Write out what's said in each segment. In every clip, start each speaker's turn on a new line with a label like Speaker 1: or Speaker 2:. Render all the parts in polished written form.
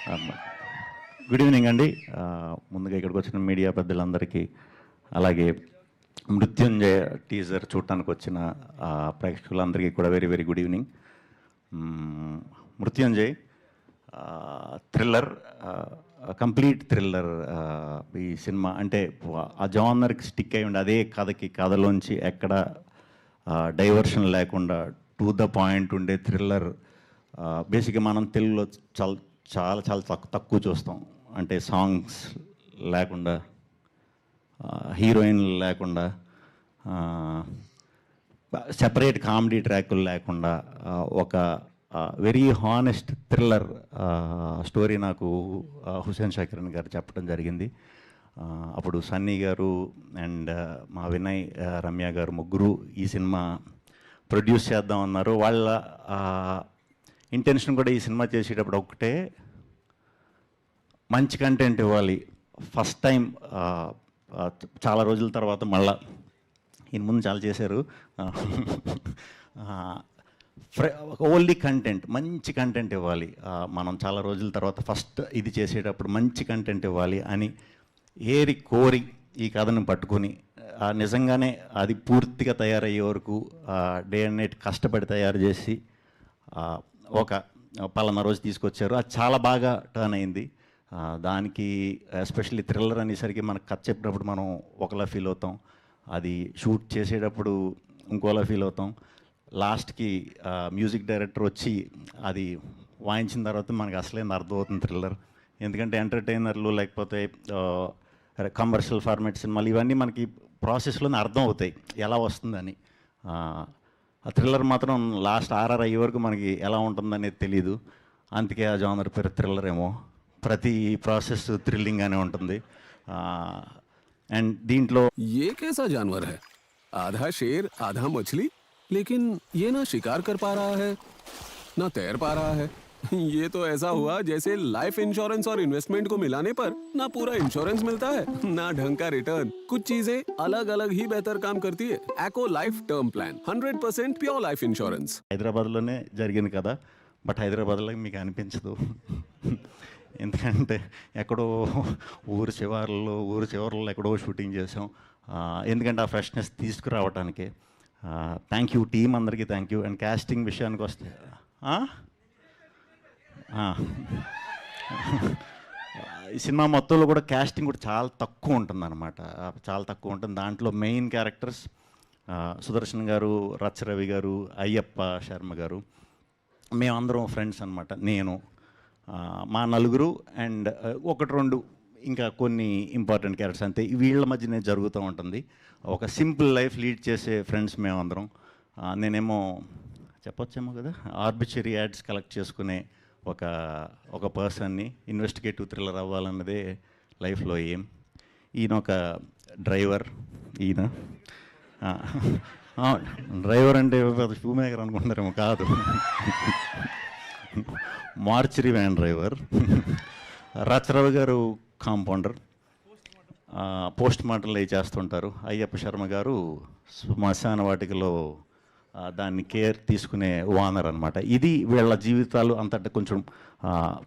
Speaker 1: Good evening అండి. ముందుగా ఇక్కడికి వచ్చిన మీడియా పెద్దలందరికీ, అలాగే మృత్యుంజయ టీజర్ చూడటానికి వచ్చిన ప్రేక్షకులందరికీ కూడా very very good evening. Mrutyunjay thriller, complete thriller. ఈ సినిమా అంటే ఆ జానర్కి స్టిక్ అయి ఉండి అదే కథలోంచి ఎక్కడ డైవర్షన్ లేకుండా టు ద పాయింట్ ఉండే థ్రిల్లర్. బేసిక్గా మనం తెలుగులో చాలా చాలా చాలా తక్కువ చూస్తాం. అంటే సాంగ్స్ లేకుండా, హీరోయిన్ లేకుండా, సెపరేట్ కామెడీ ట్రాకులు లేకుండా ఒక వెరీ హానెస్ట్ థ్రిల్లర్ స్టోరీ నాకు హుసేన్ షాకిరన్ గారు చెప్పడం జరిగింది. అప్పుడు సన్నీ గారు అండ్ మా వినయ్, రమ్య గారు ముగ్గురు ఈ సినిమా ప్రొడ్యూస్ చేద్దామన్నారు. వాళ్ళ ఇంటెన్షన్ కూడా ఈ సినిమా చేసేటప్పుడు ఒకటే, మంచి కంటెంట్ ఇవ్వాలి. ఫస్ట్ టైం చాలా రోజుల తర్వాత మళ్ళా, ఈయన ముందు చాలా చేశారు, ఓన్లీ కంటెంట్, మంచి కంటెంట్ ఇవ్వాలి. మనం చాలా రోజుల తర్వాత ఫస్ట్ ఇది చేసేటప్పుడు మంచి కంటెంట్ ఇవ్వాలి అని ఏరి కోరి ఈ కథను పట్టుకొని నిజంగానే అది పూర్తిగా తయారయ్యే వరకు డే అండ్ నైట్ కష్టపడి తయారు చేసి ఒక పలానా రోజు తీసుకొచ్చారు. అది చాలా బాగా టర్న్ అయింది. దానికి ఎస్పెషల్లీ థ్రిల్లర్ అనేసరికి మనకు కథ చెప్పినప్పుడు మనం ఒకలా ఫీల్ అవుతాం, అది షూట్ చేసేటప్పుడు ఇంకోలా ఫీల్ అవుతాం. లాస్ట్కి మ్యూజిక్ డైరెక్టర్ వచ్చి అది వాయించిన తర్వాత మనకు అసలేం అర్థమవుతుంది థ్రిల్లర్. ఎందుకంటే ఎంటర్టైనర్లు లేకపోతే కమర్షియల్ ఫార్మాట్ సినిమాలు ఇవన్నీ మనకి ప్రాసెస్లోనే అర్థం అవుతాయి ఎలా వస్తుందని. ఆ థ్రిల్లర్ మాత్రం లాస్ట్ ఆర్ఆర్ అయ్యే వరకు మనకి ఎలా ఉంటుందనేది తెలీదు. అందుకే ఆ జానర్ పేరు థ్రిల్లర్ ఏమో. ప్రతి ప్రాసెస్ థ్రిల్లింగ్గానే ఉంటుంది. అండ్ దీంట్లో
Speaker 2: ये कैसा जानवर है? आधा शेर आधा मछली, लेकिन ये ना शिकार कर पा रहा है ना तैर पा रहा है। ये तो ऐसा हुआ जैसे लाइफ इंश्योरेंस और इन्वेस्टमेंट को मिलाने पर ना पूरा इंश्योरेंस मिलता है ना ढंग का रिटर्न। कुछ चीजें अलग अलग ही बेहतर काम करती है। Acko life term plan 100% pure life insurance.
Speaker 1: హైదరాబాద్లోనే జరిగింది కదా, బట్ హైదరాబాద్లో మీకు అనిపించదు. ఎందుకంటే ఎక్కడో ఊరు చివర్లో ఎక్కడో షూటింగ్ చేసాం. ఎందుకంటే ఆ ఫ్రెష్నెస్ తీసుకురావటానికి థ్యాంక్ యూ టీం అందరికీ థ్యాంక్ యూ. అండ్ కాస్టింగ్ విషయానికి వస్తే ఈ సినిమా మొత్తంలో కూడా కాస్టింగ్ కూడా చాలా తక్కువ ఉంటుంది అనమాట, చాలా తక్కువ ఉంటుంది. దాంట్లో మెయిన్ క్యారెక్టర్స్ సుదర్శన్ గారు, రచ్చరవి గారు, అయ్యప్ప శర్మ గారు, మేమందరం ఫ్రెండ్స్ అనమాట. నేను, మా నలుగురు అండ్ ఒకటి రెండు ఇంకా కొన్ని ఇంపార్టెంట్ క్యారెక్టర్స్ అంతే. వీళ్ళ మధ్యనే జరుగుతూ ఉంటుంది. ఒక సింపుల్ లైఫ్ లీడ్ చేసే ఫ్రెండ్స్ మేమందరం. నేనేమో చెప్పొచ్చేమో కదా, ఆర్బిటరీ యాడ్స్ కలెక్ట్ చేసుకునే ఒక పర్సన్ని. ఇన్వెస్టిగేటివ్ థ్రిల్లర్ అవ్వాలన్నదే లైఫ్లో ఏం. ఈయన ఒక డ్రైవర్. ఈయన డ్రైవర్ అంటే షూ మేకర్ అనుకుంటారేమో, కాదు, మార్చరీ వ్యాన్ డ్రైవర్. రచరవి గారు కాంపౌండర్, పోస్ట్ మార్టంలు అవి చేస్తుంటారు. అయ్యప్ప శర్మ గారు శ్మశాన వాటికలో దాన్ని కేర్ తీసుకునే ఓనర్ అనమాట. ఇది వీళ్ళ జీవితాలు అంతటా కొంచెం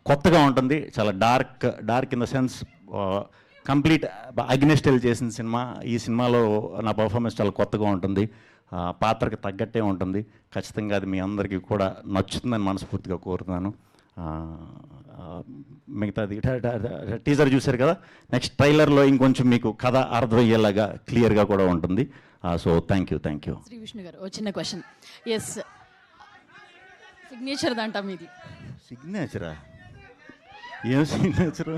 Speaker 1: కొత్తగా ఉంటుంది. చాలా dark in the sense complete అగ్నెస్టైల్ చేసిన సినిమా. ఈ సినిమాలో నా పర్ఫార్మెన్స్ చాలా కొత్తగా ఉంటుంది, పాత్రకు తగ్గట్టే ఉంటుంది. ఖచ్చితంగా అది మీ అందరికీ కూడా నచ్చుతుందని మనస్ఫూర్తిగా కోరుతున్నాను. మిగతాది టీజర్ చూశారు కదా, నెక్స్ట్ ట్రైలర్లో ఇంకొంచెం మీకు కథ అర్థమయ్యేలాగా క్లియర్గా కూడా ఉంటుంది. So thank you.
Speaker 3: Shri Vishnu garu, ఓ చిన్న క్వశ్చన్. ఎస్, సిగ్నేచర్ దంట మీది.
Speaker 1: సిగ్నేచరా? ఏం సిగ్నేచరు?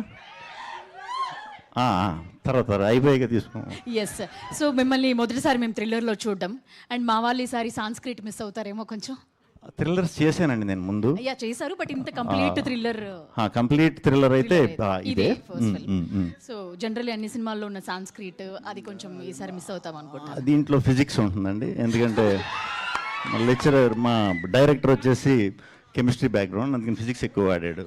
Speaker 1: తర్వాత అయిపోయాక తీసుకో.
Speaker 3: ఎస్, సో మిమ్మల్ని మొదటిసారి మేము థ్రిల్లర్లో చూడడం, అండ్ మా వాళ్ళు ఈసారి సాంస్క్రిట్ మిస్ అవుతారేమో కొంచెం.
Speaker 1: థ్రిల్లర్స్ చేశానండి నేను ముందు.
Speaker 3: అయ్యా చేశారు, బట్ ఇంత కంప్లీట్
Speaker 1: థ్రిల్లర్ అయితే ఇదే.
Speaker 3: సో జనరల్లీ అన్ని సినిమాల్లో ఉన్న సాంస్క్రిట్ అది కొంచెం ఈసారి మిస్ అవుతాం అనుకుంటా.
Speaker 1: దీంట్లో ఫిజిక్స్ ఉంటుందండి, ఎందుకంటే మా లెక్చరర్, మా డైరెక్టర్ వచ్చేసి కెమిస్ట్రీ బ్యాక్గ్రౌండ్, అందుకని ఫిజిక్స్ ఎక్కువ వాడాడు.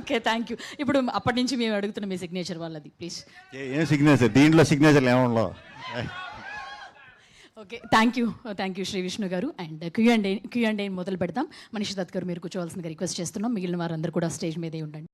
Speaker 3: Okay thank you. ఇప్పుడు అప్పటి నుంచి మేము అడుగుతున్నాం మీ సిగ్నేచర్ వాళ్ళది ప్లీజ్.
Speaker 1: ఏం సిగ్నేచర్? దీంట్లో సిగ్నేచర్లు ఏమన్నా?
Speaker 3: Okay, thank you Shri Vishnu గారు. అండ్ క్యూ అండ్ ఏ మొదలు పెడతాం. మనీష్ దత్ గారు మీరు కూర్చోవాల్సిందిగా రిక్వెస్ట్ చేస్తున్నాం. మిగిలిన వారందరూ కూడా స్టేజ్ మీదే ఉండండి.